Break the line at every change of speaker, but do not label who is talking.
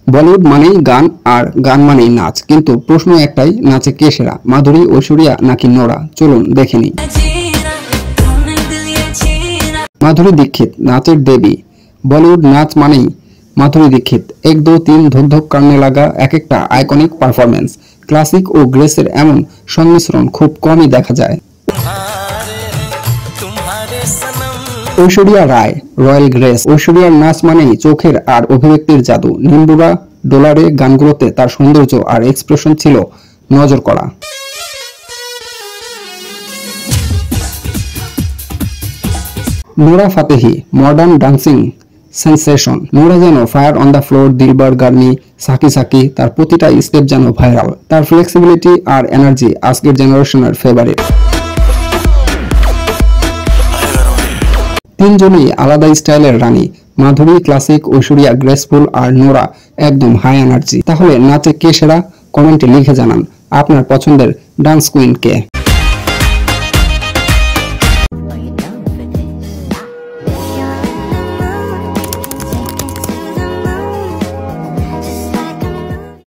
বলিউড মানেই গান আর গান মানেই নাচ, কিন্তু প্রশ্ন একটাই, নাচে কে সেরা, মাধুরী, ঐশ্বরিয়া নাকি নোরা? চলুন দেখে নিই। মাধুরী দীক্ষিত নাচের দেবী। বলিউড নাচ মানেই মাধুরী দীক্ষিত। 1 2 3 ধক ধক কান্নে লাগা, এক একটা আইকনিক পারফরমেন্স। ক্লাসিক ও গ্রেসের এমন সংমিশ্রণ খুব কমই দেখা যায়। Aishwarya Rai royal grace. ঐশ্বরিয়ার নাচ মানেই চোখের আর অভিব্যক্তির জাদু। নিম্বুরা ডোলারে গানগুলোতে তার সৌন্দর্য আর এক্সপ্রেশন ছিল নজর করা। Nora Fatehi modern dancing sensation. Nora যেন fire on the floor. Dilbar Garmi, Saki Saki, তার প্রতিটা স্টেপ যেন ভাইরাল। তার ফ্লেক্সিবিলিটি আর এনার্জি আজকের জেনারেশনের ফেভারিট। তিনজনই আলাদা স্টাইলের রানী। মাধুরী ক্লাসিক, ঐশ্বরিয়া গ্রেসফুল আর নোরা একদম হাই এনার্জি। তাহলে নাচে কে সেরা? কমেন্টে লিখে জানান আপনার পছন্দের ডান্স কুইন কে।